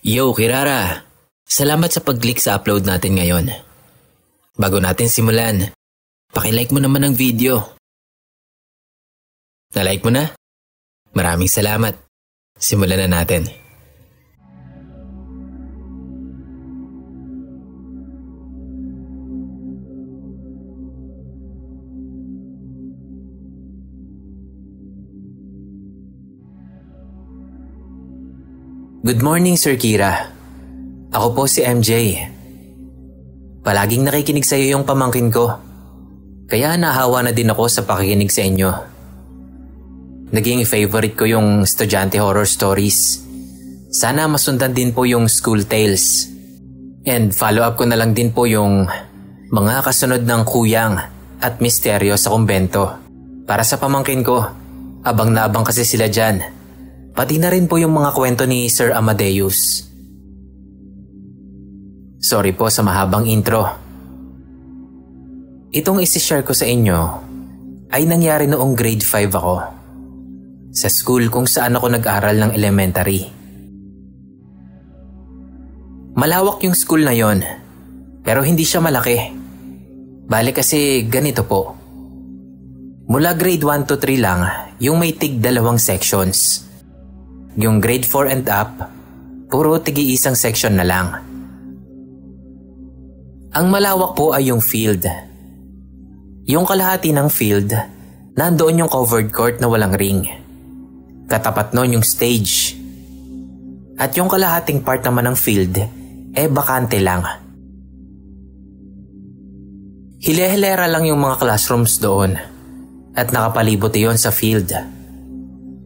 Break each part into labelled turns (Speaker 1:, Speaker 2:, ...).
Speaker 1: Yo, Kirara! Salamat sa pag-click sa upload natin ngayon. Bago natin simulan, paki-like mo naman ang video. Na-like mo na? Maraming salamat. Simulan na natin. Good morning, Sir Kira. Ako po si MJ. Palaging nakikinig sa iyo yung pamangkin ko. Kaya nahawa na din ako sa pakikinig sa inyo. Naging favorite ko yung estudyante horror stories. Sana masundan din po yung school tales. And follow up ko na lang din po yung mga kasunod ng kuyang at misteryo sa kumbento. Para sa pamangkin ko, abang na abang kasi sila dyan. Pati na rin po yung mga kwento ni Sir Amadeus. Sorry po sa mahabang intro. Itong isi-share ko sa inyo ay nangyari noong grade 5 ako. Sa school kung saan ako nag-aral ng elementary. Malawak yung school na yon, pero hindi siya malaki. Bale kasi ganito po. Mula grade 1 to 3 lang yung may tig 2 sections. Yung grade 4 and up, puro tigi-isang section na lang. Ang malawak po ay yung field. Yung kalahati ng field, nandoon yung covered court na walang ring. Katapat nun yung stage. At yung kalahating part naman ng field, bakante lang. Hile-hilera lang yung mga classrooms doon at nakapalibot iyon sa field.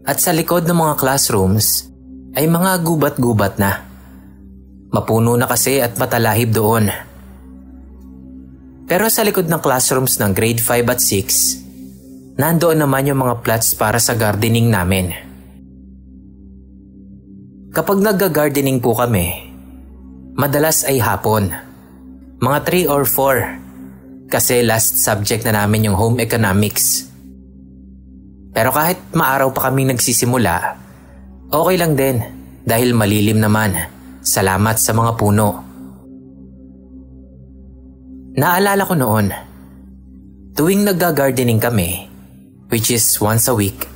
Speaker 1: At sa likod ng mga classrooms ay mga gubat-gubat na. Mapuno na kasi at matalahib doon. Pero sa likod ng classrooms ng grade 5 at 6, nandoon naman yung mga plots para sa gardening namin. Kapag nagga-gardening po kami, madalas ay hapon. Mga 3 or 4 kasi last subject na namin yung home economics. Pero kahit maaraw pa kaming nagsisimula, okay lang din dahil malilim naman. Salamat sa mga puno. Naalala ko noon, tuwing nagga-gardening kami, which is once a week,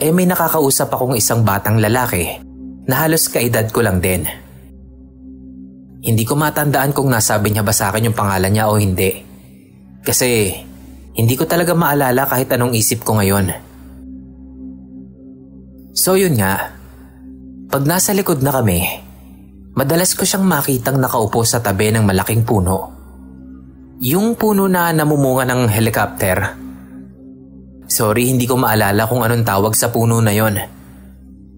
Speaker 1: may nakakausap akong isang batang lalaki na halos kaedad ko lang din. Hindi ko matandaan kung nasabi niya ba sa akin yung pangalan niya o hindi. Kasi hindi ko talaga maalala kahit anong isip ko ngayon. So yun nga, pag nasa likod na kami, madalas ko siyang makitang nakaupo sa tabi ng malaking puno. Yung puno na namumunga ng helicopter. Sorry, hindi ko maalala kung anong tawag sa puno na yon.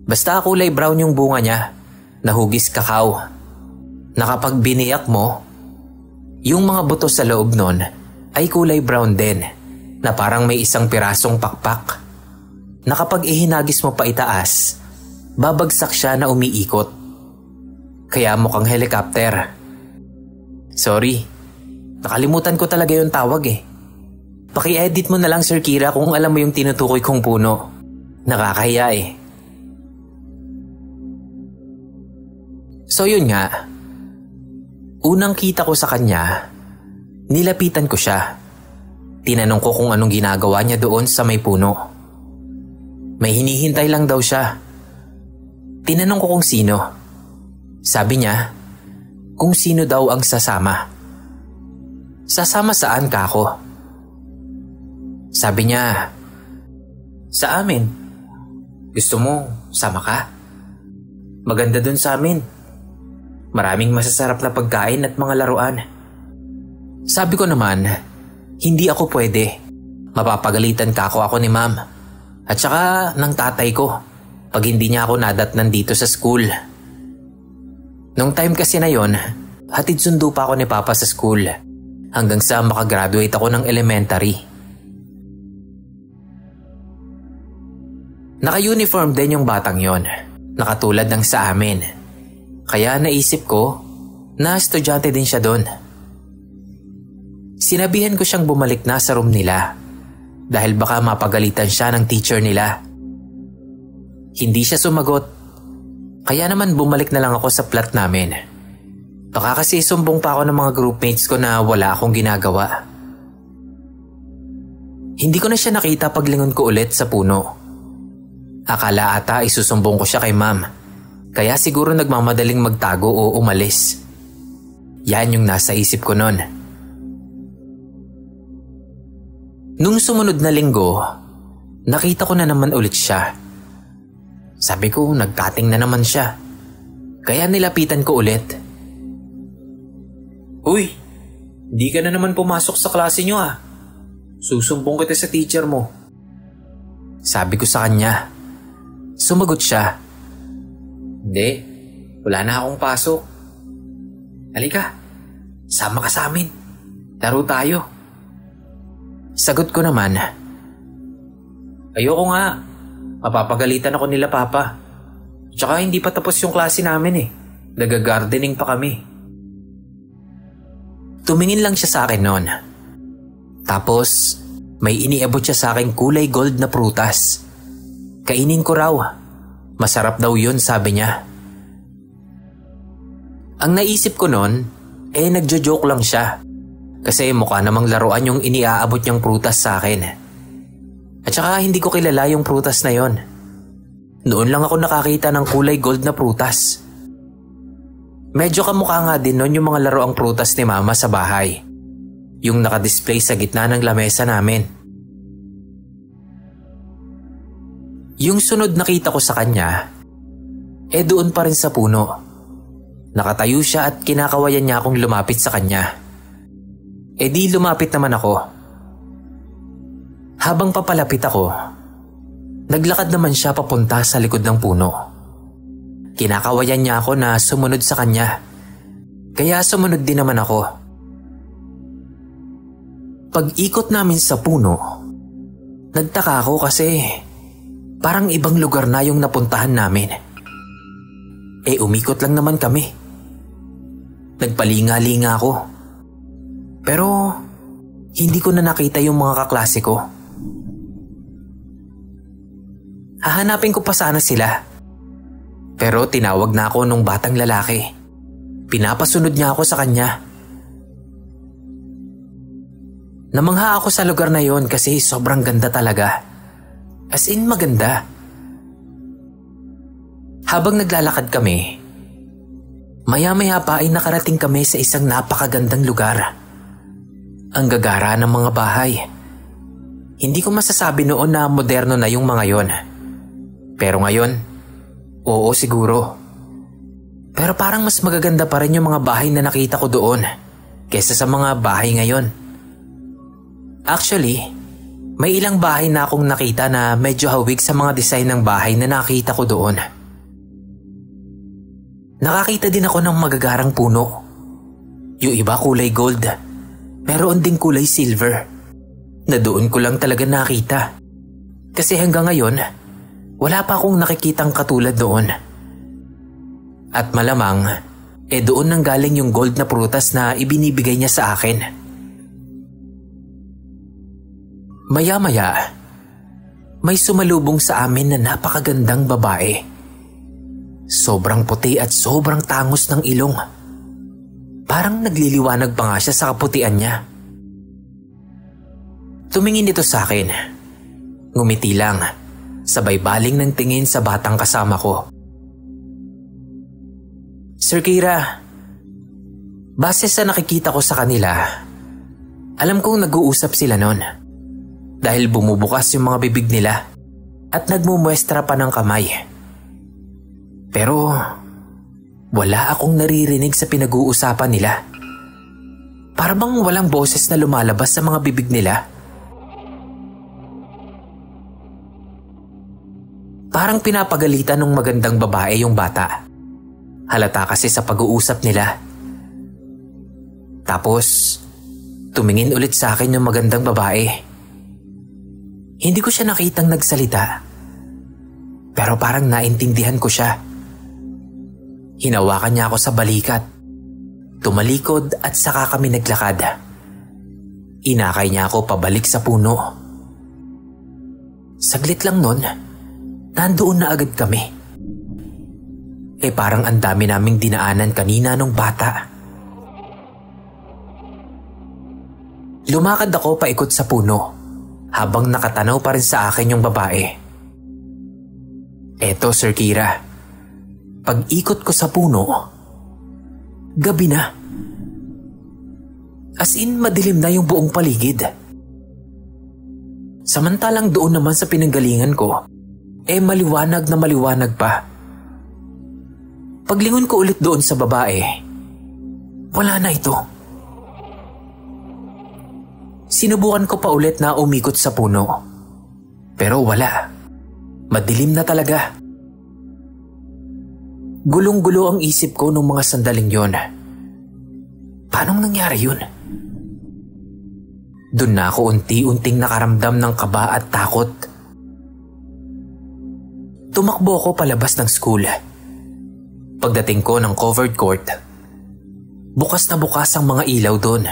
Speaker 1: Basta kulay brown yung bunga niya, nahugis kakao. Na kapag biniyak mo, yung mga buto sa loob nun ay kulay brown din, na parang may isang pirasong pakpak. Na kapag ihinagis mo pa itaas, babagsak siya na umiikot. Kaya mukhang helicopter. Sorry, nakalimutan ko talaga yung tawag eh. Paki-edit mo na lang, Sir Kira, kung alam mo yung tinutukoy kong puno. Nakakahiya eh. So yun nga, unang kita ko sa kanya, nilapitan ko siya. Tinanong ko kung anong ginagawa niya doon sa may puno. May hinihintay lang daw siya. Tinanong ko kung sino. Sabi niya, kung sino daw ang sasama. Sasama saan ka ako? Sabi niya, sa amin. Gusto mo, sama ka? Maganda dun sa amin. Maraming masasarap na pagkain at mga laruan. Sabi ko naman, hindi ako pwede. Mapapagalitan ka ako ni ma'am. At saka ng tatay ko pag hindi niya ako nadatnan dito sa school. Nung time kasi na yon, hatid sundo pa ako ni Papa sa school hanggang sa makagraduate ako ng elementary. Naka-uniform din yung batang yon, nakatulad ng sa amin. Kaya naisip ko na estudyante din siya doon. Sinabihan ko siyang bumalik na sa room nila dahil baka mapagalitan siya ng teacher nila. Hindi siya sumagot Kaya naman bumalik na lang ako sa flat namin. Baka kasi sumbong pa ako ng mga groupmates ko na wala akong ginagawa. Hindi ko na siya nakita paglingon ko ulit sa puno. Akala ata isusumbong ko siya kay ma'am. Kaya siguro nagmamadaling magtago o umalis. Yan yung nasa isip ko noon. Nung sumunod na linggo, nakita ko na naman ulit siya. Sabi ko nagkating na naman siya. Kaya nilapitan ko ulit. Uy, di ka na naman pumasok sa klase niyo ah. Susumbong kita sa teacher mo. Sabi ko sa kanya. Sumagot siya. Hindi, wala na akong pasok. Halika, sama ka sa amin. Laro tayo. Sagot ko naman. Ayoko nga. Mapapagalitan ako nila papa. Tsaka hindi pa tapos yung klase namin eh. Nag-gardening pa kami. Tumingin lang siya sa akin noon. Tapos may iniabot siya sa akin kulay gold na prutas. Kainin ko raw. Masarap daw yun, sabi niya. Ang naisip ko noon, nagjo-joke lang siya. Kasi mukha namang laruan yung iniaabot niyang prutas sa akin. At saka hindi ko kilala yung prutas na yon. Noon lang ako nakakita ng kulay gold na prutas. Medyo kamukha nga din noon yung mga laruang prutas ni mama sa bahay. Yung nakadisplay sa gitna ng lamesa namin. Yung sunod nakita ko sa kanya, doon pa rin sa puno. Nakatayo siya at kinakawayan niya akong lumapit sa kanya. Di lumapit naman ako. Habang papalapit ako, naglakad naman siya papunta sa likod ng puno. Kinakawayan niya ako na sumunod sa kanya. Kaya sumunod din naman ako. Pag-ikot namin sa puno, nagtaka ako kasi parang ibang lugar na yung napuntahan namin. Umikot lang naman kami. Nagpalinga-linga ako. Pero hindi ko na nakita yung mga kaklase ko. Hahanapin ko pa sana sila. Pero tinawag na ako nung batang lalaki. Pinapasunod niya ako sa kanya. Namangha ako sa lugar na yon kasi sobrang ganda talaga. As in maganda. Habang naglalakad kami, maya-maya pa ay nakarating kami sa isang napakagandang lugar. Ang gagara ng mga bahay. Hindi ko masasabi noon na moderno na yung mga yon. Pero ngayon, oo siguro. Pero parang mas magaganda pa rin yung mga bahay na nakita ko doon kesa sa mga bahay ngayon. Actually, may ilang bahay na akong nakita na medyo hawig sa mga design ng bahay na nakita ko doon. Nakakita din ako ng magagarang puno. Yung iba kulay gold. Meron ding kulay silver. Na doon ko lang talaga nakita. Kasi hanggang ngayon, wala pa akong nakikitang katulad doon. At malamang, doon nang galing yung gold na prutas na ibinibigay niya sa akin. Maya-maya, may sumalubong sa amin na napakagandang babae. Sobrang puti at sobrang tangos ng ilong. Parang nagliliwanag pa nga siya sa kaputian niya. Tumingin ito sa akin. Ngumiti lang, sabay baling ng tingin sa batang kasama ko. Sir Kira, base sa nakikita ko sa kanila, alam kong nag-uusap sila noon. Dahil bumubukas yung mga bibig nila at nagmumuestra pa ng kamay. Pero wala akong naririnig sa pinag-uusapan nila. Para bang walang boses na lumalabas sa mga bibig nila. Parang pinapagalitan ng magandang babae yung bata. Halata kasi sa pag-uusap nila. Tapos, tumingin ulit sa akin yung magandang babae. Hindi ko siya nakitang nagsalita. Pero parang naintindihan ko siya. Hinawakan niya ako sa balikat. Tumalikod at saka kami naglakad. Inakay niya ako pabalik sa puno. Saglit lang nun, nandoon na agad kami. parang ang dami naming dinaanan kanina nung bata. Lumakad ako paikot sa puno habang nakatanaw pa rin sa akin yung babae. Eto, Sir Kira. Pag-ikot ko sa puno, gabi na. As in, madilim na yung buong paligid. Samantalang doon naman sa pinanggalingan ko, maliwanag na maliwanag pa. Paglingon ko ulit doon sa babae, wala na ito. Sinubukan ko pa ulit na umikot sa puno. Pero wala. Madilim na talaga. Gulong-gulo ang isip ko nung mga sandaling yon. Paanong nangyari yun? Doon na ako unti-unting nakaramdam ng kaba at takot. Tumakbo ako palabas ng school. Pagdating ko ng covered court, bukas na bukas ang mga ilaw doon.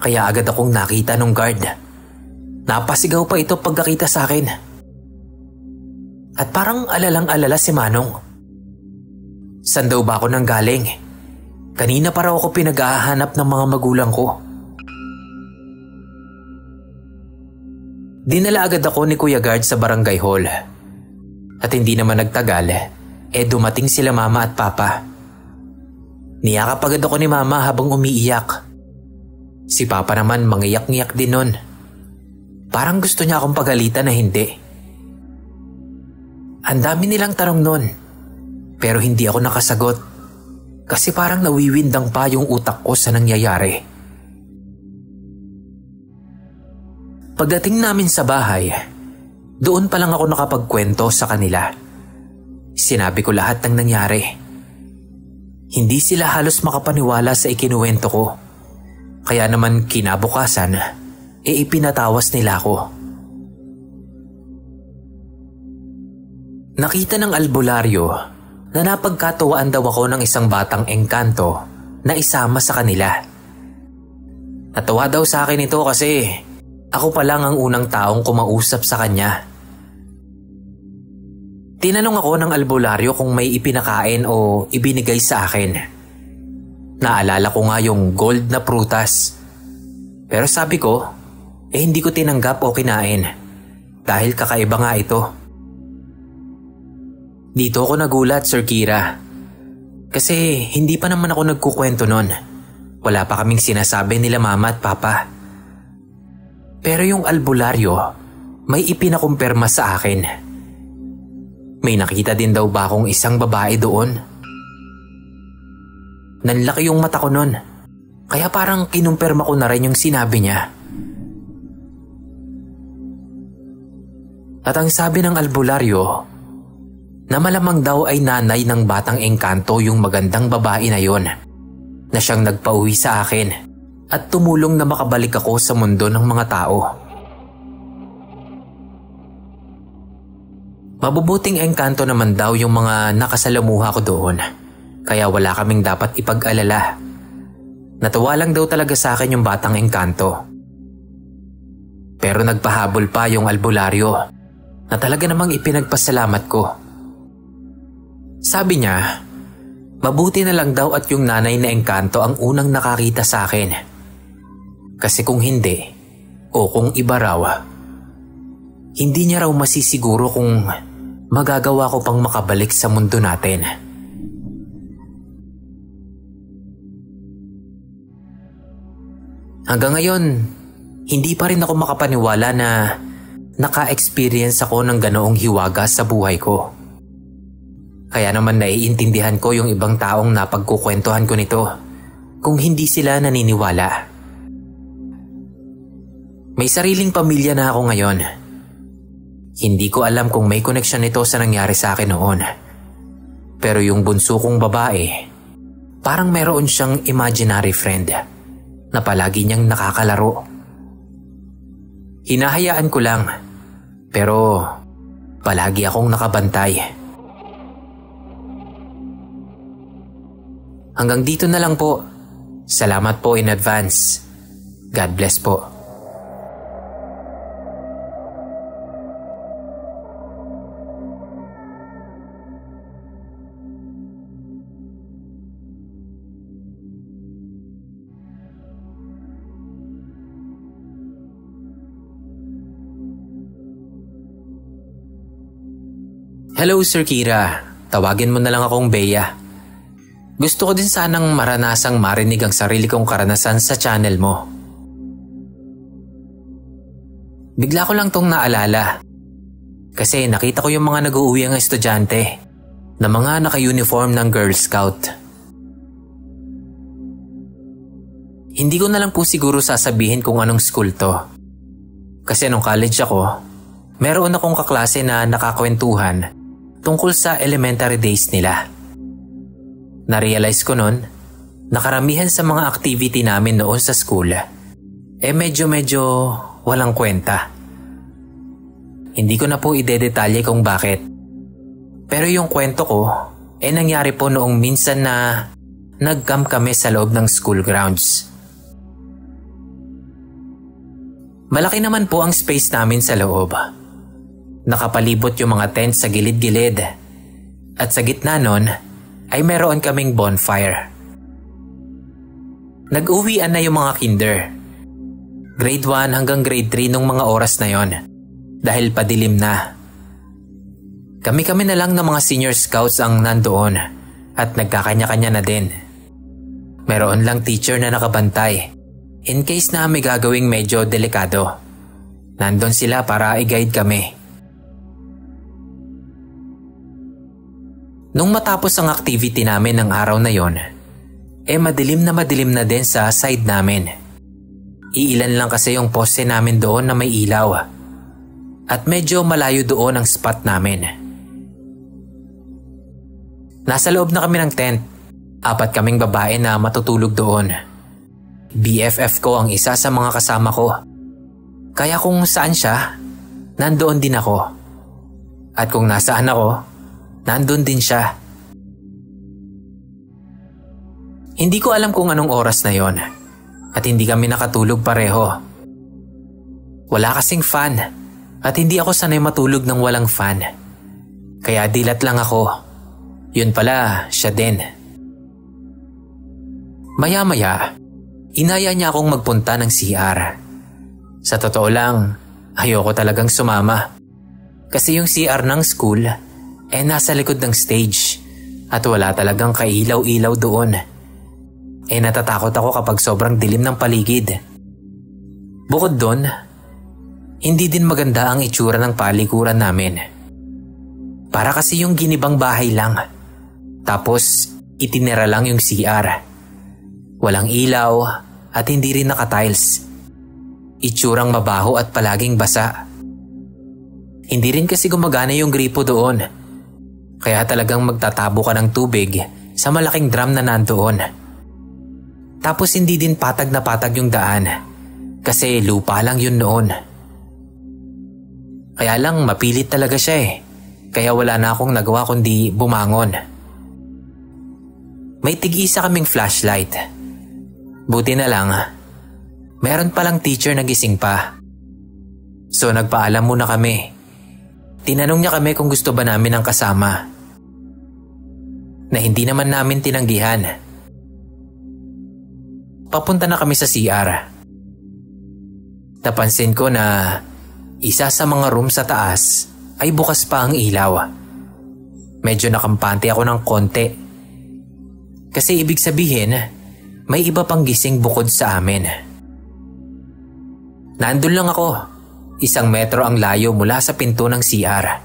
Speaker 1: Kaya agad akong nakita ng guard. Napasigaw pa ito pagkakita sa akin. At parang alalang-alala si Manong. San daw ba ako nang galing? Kanina pa raw ako pinag-ahanap ng mga magulang ko. Dinala agad ako ni Kuya Guard sa barangay hall. At hindi naman nagtagal, dumating sila mama at papa. Niyakap agad ako ni mama habang umiiyak. Si papa naman mangiyak-ngiyak din nun. Parang gusto niya akong pagalitan na hindi. Ang dami nilang tanong nun, pero hindi ako nakasagot. Kasi parang nawiwindang pa yung utak ko sa nangyayari. Pagdating namin sa bahay, doon pa lang ako nakapagkwento sa kanila. Sinabi ko lahat ng nangyari. Hindi sila halos makapaniwala sa ikinuwento ko. Kaya naman kinabukasan, ipinatawas nila ako. Nakita ng albularyo na napagkatuwaan daw ako ng isang batang engkanto na isama sa kanila. Natawa daw sa akin ito kasi ako pa lang ang unang taong kumausap sa kanya. Tinanong ako ng albularyo kung may ipinakain o ibinigay sa akin. Naalala ko nga yung gold na prutas. Pero sabi ko, hindi ko tinanggap o kinain dahil kakaiba nga ito. Dito ako nagulat, Sir Kira. Kasi hindi pa naman ako nagkukwento nun. Wala pa kaming sinasabi nila mama at papa. Pero yung albularyo, may ipinakumpirma sa akin. May nakita din daw ba akong isang babae doon? Nanlaki yung mata ko nun. Kaya parang kinumpirma ko na rin yung sinabi niya. At ang sabi ng albularyo, na malamang daw ay nanay ng batang engkanto yung magandang babae na yon, na siyang nagpauwi sa akin at tumulong na makabalik ako sa mundo ng mga tao. Mabubuting engkanto naman daw yung mga nakasalamuha ko doon, kaya wala kaming dapat ipag-alala. Natuwa lang daw talaga sa akin yung batang engkanto. Pero nagpahabol pa yung albularyo na talaga namang ipinagpasalamat ko. Sabi niya, mabuti na lang daw at yung nanay na engkanto ang unang nakakita sa akin. Kasi kung hindi, o kung iba raw, hindi niya raw masisiguro kung magagawa ko pang makabalik sa mundo natin. Hanggang ngayon, hindi pa rin ako makapaniwala na naka-experience ako ng ganoong hiwaga sa buhay ko. Kaya naman naiintindihan ko yung ibang taong napagkukwentuhan ko nito kung hindi sila naniniwala. May sariling pamilya na ako ngayon. Hindi ko alam kung may koneksyon ito sa nangyari sa akin noon. Pero yung bunso kong babae, parang meron siyang imaginary friend na palagi niyang nakakalaro. Hinahayaan ko lang, pero palagi akong nakabantay. Hanggang dito na lang po. Salamat po in advance. God bless po. Hello Sir Kira, tawagin mo na lang akong Bea. Gusto ko din sanang maranasang marinig ang sarili kong karanasan sa channel mo. Bigla ko lang tong naalala. Kasi nakita ko yung mga nag-uuwi ang estudyante na mga naka-uniform ng Girl Scout. Hindi ko na lang po siguro sasabihin kung anong school to. Kasi nung college ako, meron akong kaklase na nakakwentuhan tungkol sa elementary days nila. Narealize ko nun na karamihan sa mga activity namin noon sa school medyo walang kwenta. Hindi ko na po idedetalye kung bakit. Pero yung kwento ko nangyari po noong minsan na nag-camp kami sa loob ng school grounds. Malaki naman po ang space namin sa loob. Nakapalibot yung mga tent sa gilid-gilid at sa gitna nun ay meron kaming bonfire. Nag-uwian na yung mga kinder. Grade 1 hanggang grade 3 nung mga oras na yon dahil padilim na. Kami-kami na lang ng mga senior scouts ang nandoon at nagkakanya-kanya na din. Meron lang teacher na nakabantay in case na may gagawing medyo delikado. Nandun sila para i-guide kami. Nung matapos ang activity namin ng araw na yon, madilim na din sa side namin. Iilan lang kasi yung poste namin doon na may ilaw. At medyo malayo doon ang spot namin. Nasa loob na kami ng tent. 4 kaming babae na matutulog doon. BFF ko ang isa sa mga kasama ko. Kaya kung saan siya, nandoon din ako. At kung nasaan ako, nandun din siya. Hindi ko alam kung anong oras na yon at hindi kami nakatulog pareho. Wala kasing fan at hindi ako sanay matulog ng walang fan. Kaya dilat lang ako. Yun pala, siya din. Maya-maya, inaya niya akong magpunta ng CR. Sa totoo lang, ayoko talagang sumama. Kasi yung CR ng school nasa likod ng stage at wala talagang kailaw-ilaw doon. Natatakot ako kapag sobrang dilim ng paligid. Bukod doon, hindi din maganda ang itsura ng palikuran namin. Para kasi yung ginibang bahay lang. Tapos itinira lang yung CR. Walang ilaw at hindi rin naka-tiles. Itsurang mabaho at palaging basa. Hindi rin kasi gumagana yung gripo doon. Kaya talagang magtatabo ka ng tubig sa malaking drum na nandoon. Tapos hindi din patag na patag yung daan kasi lupa lang yun noon. Kaya lang mapilit talaga siya kaya wala na akong nagawa kundi bumangon. May tig-isa kaming flashlight. Buti na lang, meron palang teacher na gising pa. So nagpaalam muna kami. Tinanong niya kami kung gusto ba namin ang kasama. Na hindi naman namin tinanggihan. Papunta na kami sa CR. Napansin ko na isa sa mga room sa taas ay bukas pa ang ilaw. Medyo nakampante ako ng konti. Kasi ibig sabihin, may iba pang gising bukod sa amin. Nandun lang ako. 1 metro ang layo mula sa pinto ng CR.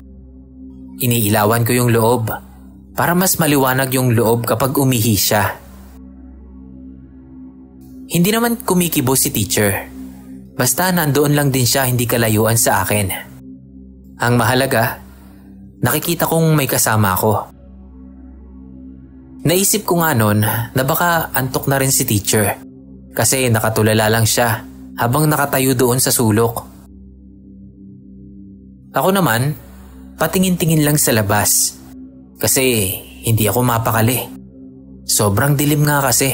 Speaker 1: Iniilawan ko yung loob para mas maliwanag yung loob kapag umihi siya. Hindi naman kumikibo si teacher. Basta nandoon lang din siya hindi kalayuan sa akin. Ang mahalaga, nakikita kong may kasama ako. Naisip ko nga nun na baka antok na rin si teacher kasi nakatulala lang siya habang nakatayo doon sa sulok. Ako naman, patingin-tingin lang sa labas kasi hindi ako mapakali. Sobrang dilim nga kasi.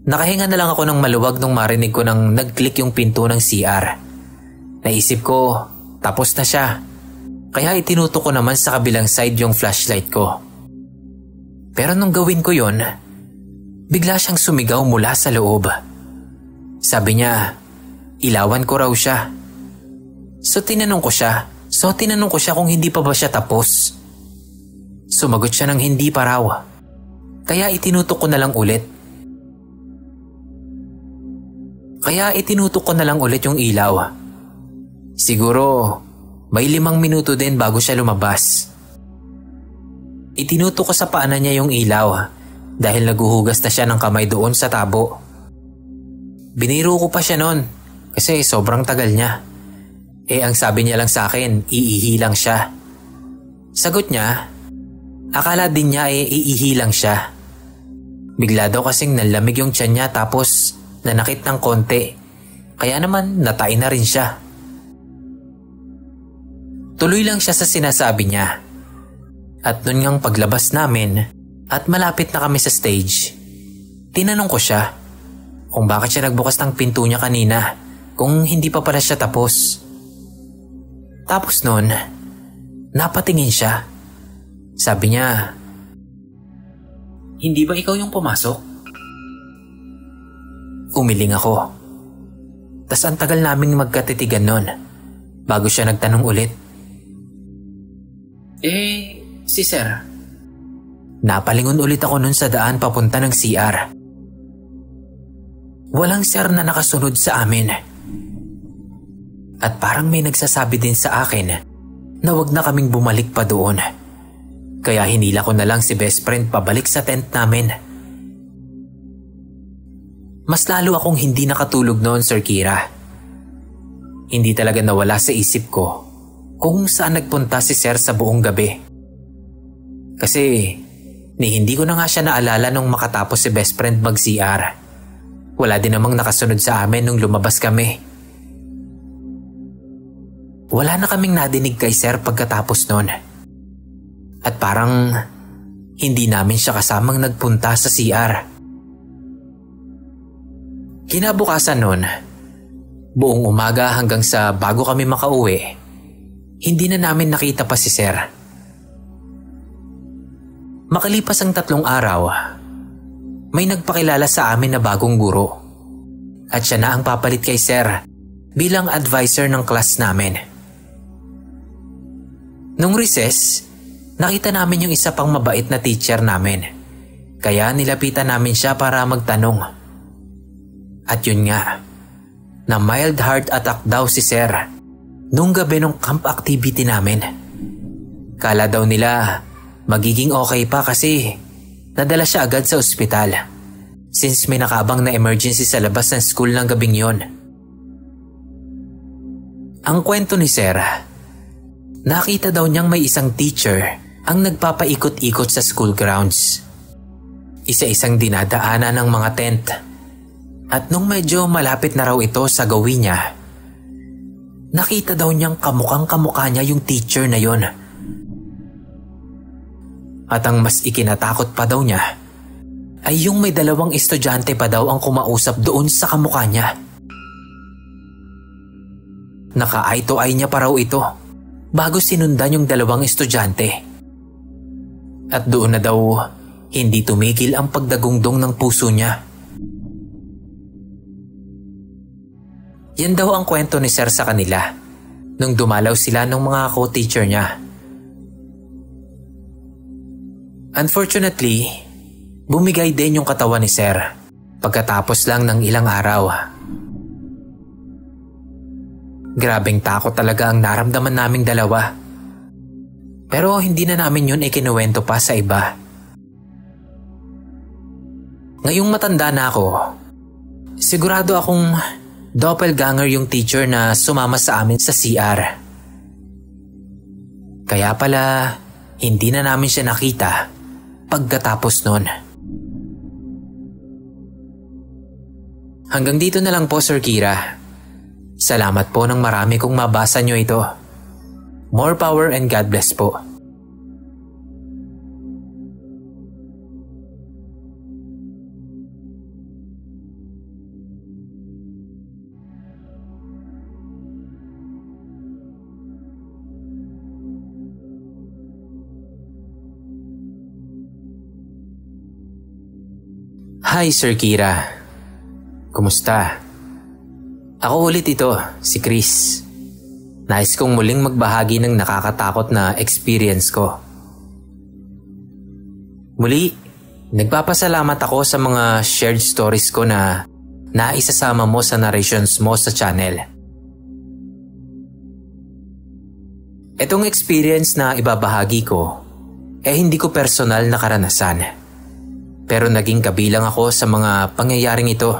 Speaker 1: Nakahinga na lang ako ng maluwag nung marinig ko nang nag-click yung pinto ng CR. Naisip ko, tapos na siya. Kaya itinutok ko naman sa kabilang side yung flashlight ko. Pero nung gawin ko yon, bigla siyang sumigaw mula sa loob. Sabi niya, ilawan ko raw siya. So tinanong ko siya, So tinanong ko siya kung hindi pa ba siya tapos. Sumagot siya ng hindi pa raw. Kaya itinutok ko na lang ulit yung ilaw. Siguro may 5 minuto din bago siya lumabas. Itinutok ko sa paanan niya yung ilaw dahil naguhugas na siya ng kamay doon sa tabo. Biniro ko pa siya noon kasi sobrang tagal niya. Ang sabi niya lang sa akin, iihi lang siya. Sagot niya, akala din niya iihi lang siya. Bigla daw kasing nanlamig yung tiyan niya tapos nanakit ng konti. Kaya naman natain na rin siya. Tuloy lang siya sa sinasabi niya. At nun ngang paglabas namin at malapit na kami sa stage, tinanong ko siya kung bakit siya nagbukas ng pinto niya kanina kung hindi pa pala siya tapos. Tapos nun, napatingin siya. Sabi niya, "Hindi ba ikaw yung pumasok?" Umiling ako. Tas ang tagal naming magkatitigan nun bago siya nagtanong ulit. Si sir. Napalingon ulit ako nun sa daan papunta ng CR. Walang sir na nakasunod sa amin. At parang may nagsasabi din sa akin na wag na kaming bumalik pa doon. Kaya hinila ko na lang si best friend pabalik sa tent namin. Mas lalo akong hindi nakatulog noon, Sir Kira. Hindi talaga nawala sa isip ko kung saan nagpunta si Sir sa buong gabi. Kasi hindi ko na nga siya naalala nung makatapos si best friend mag-CR. Wala din namang nakasunod sa amin nung lumabas kami. Wala na kaming nadinig kay Sir pagkatapos nun. At parang hindi namin siya kasamang nagpunta sa CR. Kinabukasan nun, buong umaga hanggang sa bago kami makauwi, hindi na namin nakita pa si Sir. Makalipas ang 3 araw, may nagpakilala sa amin na bagong guro. At siya na ang papalit kay Sir bilang advisor ng class namin. Nung recess, nakita namin yung isa pang mabait na teacher namin. Kaya nilapitan namin siya para magtanong. At yun nga, na mild heart attack daw si Sir nung gabi nung camp activity namin. Kala daw nila magiging okay pa kasi nadala siya agad sa ospital since may nakaabang na emergency sa labas ng school ng gabing yon. Ang kwento ni Sir, nakita daw niyang may isang teacher ang nagpapaikot-ikot sa school grounds. Isa-isang dinadaanan ng mga tent. At nung medyo malapit na raw ito sa gawin niya, nakita daw niyang kamukhang-kamukha niya yung teacher na yon. At ang mas ikinatakot pa daw niya ay yung may 2 estudyante pa daw ang kumausap doon sa kamukha niya. Naka-eye to eye niya pa raw ito bago sinundan yung 2 estudyante. At doon na daw hindi tumigil ang pagdagungdong ng puso niya. Yan daw ang kwento ni Sir sa kanila nung dumalaw sila ng mga co-teacher niya. Unfortunately, bumigay din yung katawan ni Sir pagkatapos lang ng ilang araw. Grabeng takot talaga ang naramdaman naming 2. Pero hindi na namin yun ikinuwento pa sa iba. Ngayong matanda na ako, sigurado akong doppelganger yung teacher na sumama sa amin sa CR. Kaya pala, hindi na namin siya nakita pagkatapos nun. Hanggang dito na lang po, Sir Kira. Salamat po ng marami kung mabasa nyo ito. More power and God bless po. Hi, Sir Kira. Kumusta? Ako ulit ito, si Chris. Nais kong muling magbahagi ng nakakatakot na experience ko. Muli, nagpapasalamat ako sa mga shared stories ko na naisasama mo sa narrations mo sa channel. Itong experience na ibabahagi ko hindi ko personal na karanasan. Pero naging kabilang ako sa mga pangyayaring ito.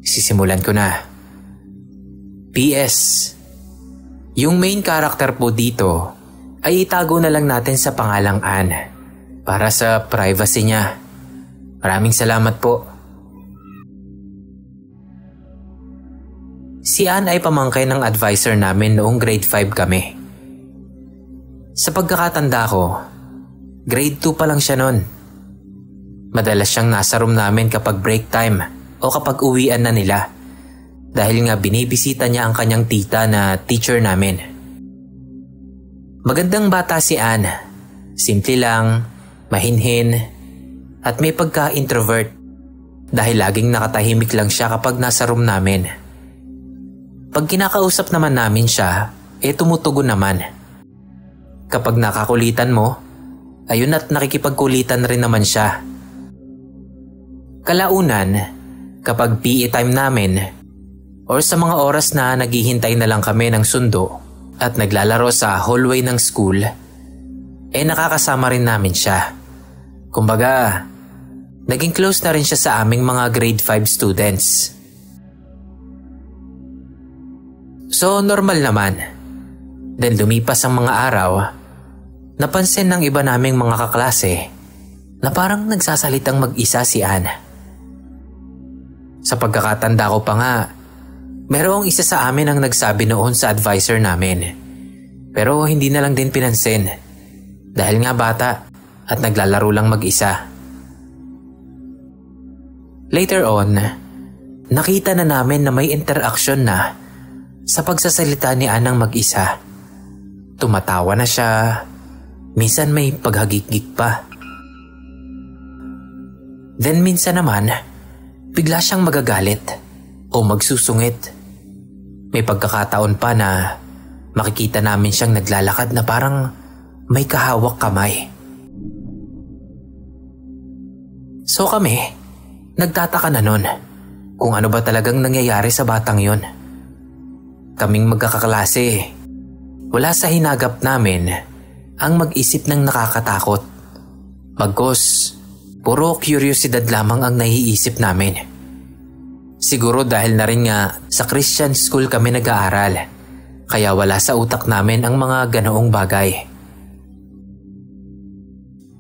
Speaker 1: Sisimulan ko na. PS. Yung main character po dito ay itago na lang natin sa pangalang Anne para sa privacy niya. Maraming salamat po. Si Anne ay pamangkin ng advisor namin noong grade 5 kami. Sa pagkakatanda ko, grade 2 pa lang siya noon. Madalas siyang nasa room namin kapag break time o kapag uwian na nila. Dahil nga binibisita niya ang kanyang tita na teacher namin. Magandang bata si Anne. Simple lang, mahinhin, at may pagka-introvert dahil laging nakatahimik lang siya kapag nasa room namin. Pag kinakausap naman namin siya, tumutugon naman. Kapag nakakulitan mo, ayun at nakikipagkulitan rin naman siya. Kalaunan, kapag PE time namin, or sa mga oras na naghihintay na lang kami ng sundo at naglalaro sa hallway ng school, nakakasama rin namin siya. Kumbaga, naging close na rin siya sa aming mga grade 5 students. So normal naman. Then lumipas ang mga araw, napansin ng iba naming mga kaklase na parang nagsasalitang mag-isa si Anne. Sa pagkakatanda ko pa nga, merong isa sa amin ang nagsabi noon sa advisor namin. Pero hindi na lang din pinansin dahil nga bata at naglalaro lang mag-isa. Later on, nakita na namin na may interaction na sa pagsasalita ni Anne ng mag-isa. Tumatawa na siya, minsan may paghagik-gik pa. Then minsan naman, bigla siyang magagalit o magsusungit. May pagkakataon pa na makikita namin siyang naglalakad na parang may kahawak kamay. So kami, nagtataka na nun kung ano ba talagang nangyayari sa batang yon. Kaming magkakaklase, wala sa hinagap namin ang mag-isip ng nakakatakot. Bagkus, puro curiosity lamang ang naiisip namin. Siguro dahil na rin nga sa Christian school kami nag-aaral, kaya wala sa utak namin ang mga ganoong bagay.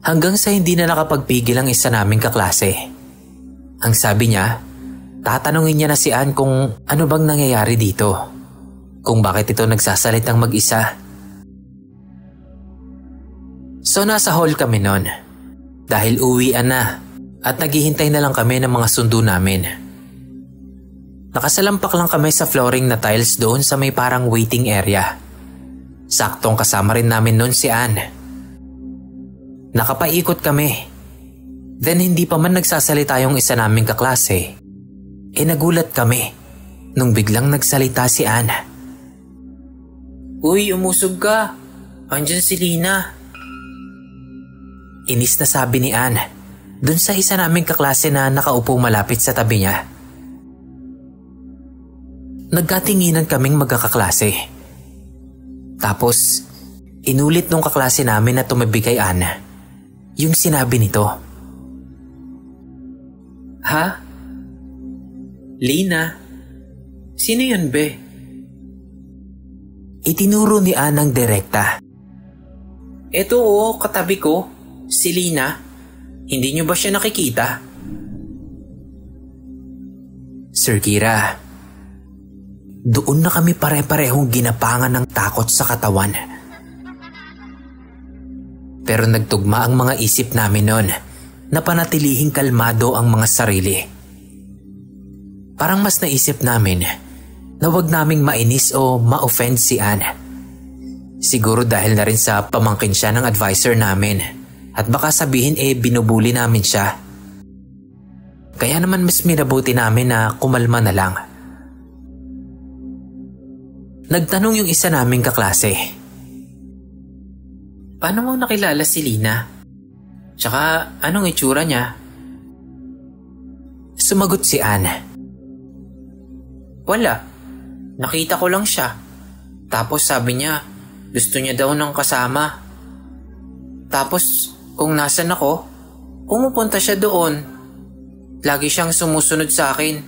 Speaker 1: Hanggang sa hindi na nakapagpigil ang isa naming kaklase. Ang sabi niya, tatanungin niya na si Anne kung ano bang nangyayari dito, kung bakit ito nagsasalitang mag-isa. So nasa hall kami noon, dahil uwian na at naghihintay na lang kami ng mga sundo namin. Nakasalampak lang kami sa flooring na tiles doon sa may parang waiting area. Saktong kasama rin namin noon si Anne. Nakapaikot kami. Then hindi pa man nagsasalita yung isa naming kaklase. Nagulat kami nung biglang nagsalita si Anne. "Uy, umusog ka. Andyan si Lina." Inis na sabi ni Anne dun sa isa naming kaklase na nakaupo malapit sa tabi niya. Nagkatinginan kaming magkakaklase. Tapos, inulit nung kaklase namin na tumabi kay Anne yung sinabi nito. "Ha? Lina? Sino yun, be?" Itinuro ni Anne ang direkta. "Eto katabi ko, si Lina. Hindi niyo ba siya nakikita?" Sir Kira, doon na kami pare-parehong ginapangan ng takot sa katawan. Pero nagtugma ang mga isip namin noon na panatilihing kalmado ang mga sarili. Parang mas naisip namin na wag naming mainis o ma-offend si Anne. Siguro dahil na rin sa pamangkin siya ng advisor namin at baka sabihin binubuli namin siya. Kaya naman mas minabuti namin na kumalma na lang. Nagtanong yung isa naming kaklase. Paano mo nakilala si Lina? Tsaka anong itsura niya? Sumagot si Anne. Wala. Nakita ko lang siya. Tapos sabi niya, gusto niya daw ng kasama. Tapos kung nasan ako, pumupunta siya doon. Lagi siyang sumusunod sa akin.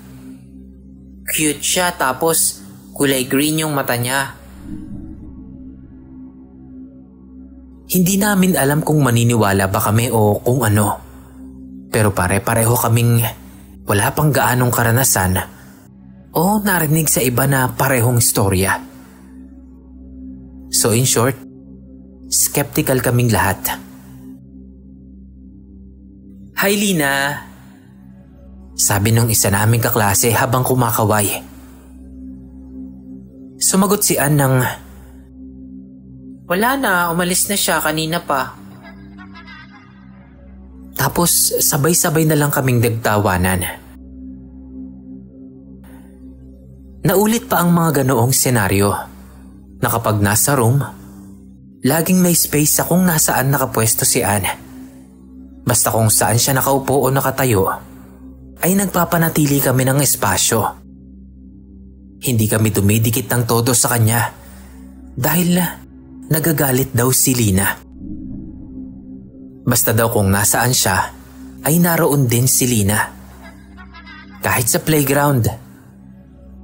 Speaker 1: Cute siya tapos kulay green yung mata niya. Hindi namin alam kung maniniwala ba kami o kung ano. Pero pare-pareho kaming wala pang gaanong karanasan o narinig sa iba na parehong istorya. So in short, skeptical kaming lahat. Hi Lina! Sabi nung isa naming kaklase habang kumakaway. Sumagot si Ann ng, wala na, umalis na siya kanina pa. Tapos sabay-sabay na lang kaming nagtawanan. Naulit pa ang mga ganoong senaryo na kapag nasa room, laging may space sa kung nasaan nakapwesto si Ann. Basta kung saan siya nakaupo o nakatayo, ay nagpapanatili kami ng espasyo. Hindi kami dumidikit ng todo sa kanya dahil nagagalit daw si Lina. Basta daw kung nasaan siya, ay naroon din si Lina. Kahit sa playground.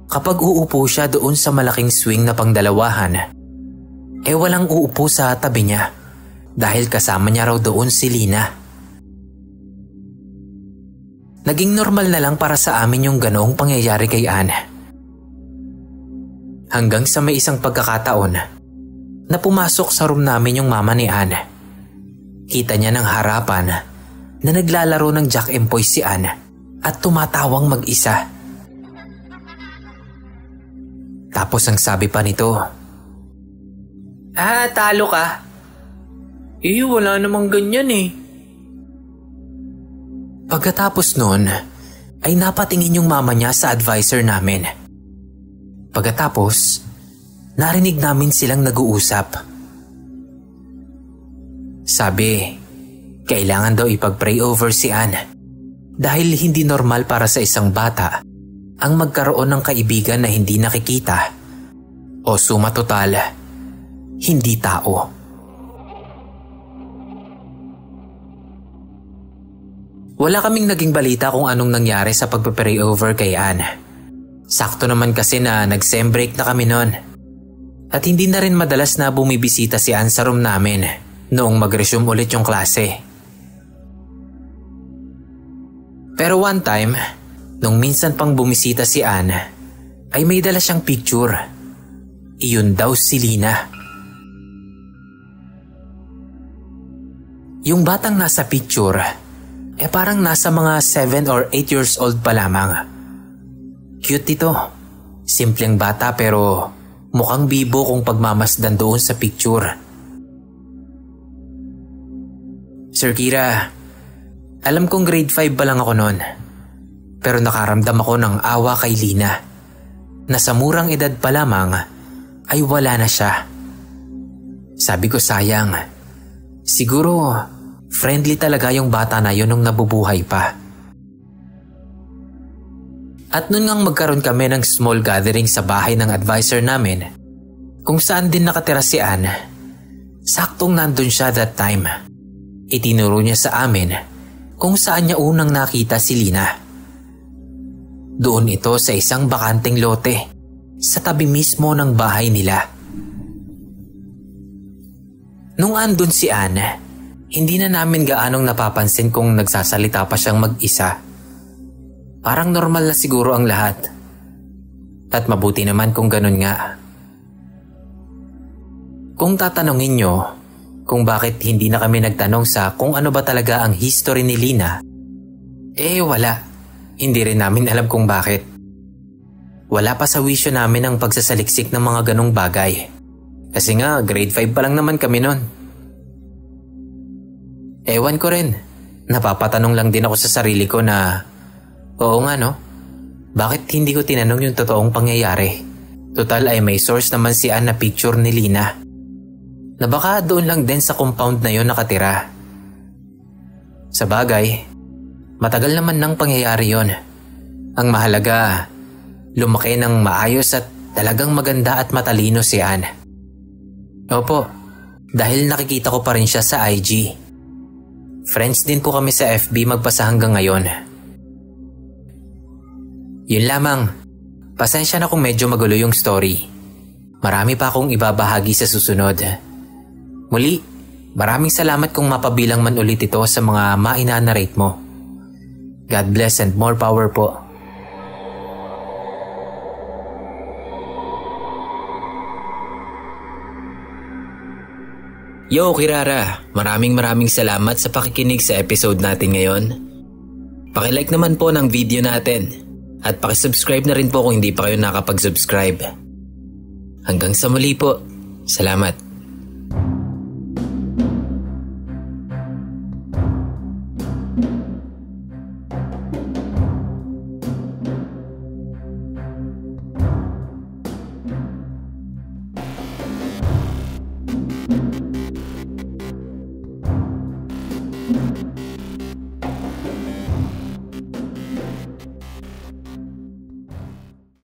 Speaker 1: Kapag uupo siya doon sa malaking swing na pangdalawahan, walang uupo sa tabi niya dahil kasama niya raw doon si Lina. Naging normal na lang para sa amin yung ganoong pangyayari kay Ann. Hanggang sa may isang pagkakataon na pumasok sa room namin yung mama ni Ann. Kita niya ng harapan na naglalaro ng Jack and Poy si Ann at tumatawang mag-isa. Tapos ang sabi pa nito, talo ka? Wala namang ganyan eh. Pagkatapos nun, ay napatingin yung mama niya sa advisor namin. Pagkatapos, narinig namin silang nag-uusap. Sabi, kailangan daw ipag-pray over si Ann dahil hindi normal para sa isang bata ang magkaroon ng kaibigan na hindi nakikita o suma total, hindi tao. Wala kaming naging balita kung anong nangyari sa pag-pray over kay Ann. Sakto naman kasi na nag-sem break na kami noon. At hindi na rin madalas na bumibisita si Ann sa room namin noong mag-resume ulit yung klase. Pero one time, nung minsan pang bumisita si Ann, ay may dala siyang picture. Iyon daw si Lina. Yung batang nasa picture, parang nasa mga 7 or 8 years old pa lamang. Cute ito. Simpleng bata pero mukhang bibo kung pagmamasdan doon sa picture. Sir Kira, alam kong grade 5 pa lang ako noon. Pero nakaramdam ako ng awa kay Lina na sa murang edad pa lamang ay wala na siya. Sabi ko sayang, siguro friendly talaga yung bata na yun nung nabubuhay pa. At nun ngang magkaroon kami ng small gathering sa bahay ng advisor namin kung saan din nakatira si Ann. Saktong nandun siya that time. Itinuro niya sa amin kung saan niya unang nakita si Lina. Doon ito sa isang bakanteng lote sa tabi mismo ng bahay nila. Nung andun si Ann, hindi na namin gaanong napapansin kung nagsasalita pa siyang mag-isa. Parang normal na siguro ang lahat. At mabuti naman kung ganun nga. Kung tatanungin niyo kung bakit hindi na kami nagtanong sa kung ano ba talaga ang history ni Lina, wala. Hindi rin namin alam kung bakit. Wala pa sa wisyo namin ang pagsasaliksik ng mga ganong bagay. Kasi nga, grade 5 pa lang naman kami nun. Ewan ko rin. Napapatanong lang din ako sa sarili ko na, oo nga no, bakit hindi ko tinanong yung totoong pangyayari? Total ay may source naman si Ann na picture ni Lina na baka doon lang din sa compound na yon nakatira. Sa bagay, matagal naman nang pangyayari yon. Ang mahalaga, lumaki ng maayos at talagang maganda at matalino si Ann. Opo, dahil nakikita ko pa rin siya sa IG. Friends din po kami sa FB magpasa hanggang ngayon. Yun lamang, pasensya na kung medyo magulo yung story. Marami pa akong ibabahagi sa susunod. Muli, maraming salamat kung mapabilang man ulit ito sa mga maina-narrate mo. God bless and more power po.
Speaker 2: Yo Kirara, maraming salamat sa pakikinig sa episode natin ngayon. Pakilike naman po ng video natin at pakisubscribe na rin po kung hindi pa kayo nakapag-subscribe. Hanggang sa muli po, salamat.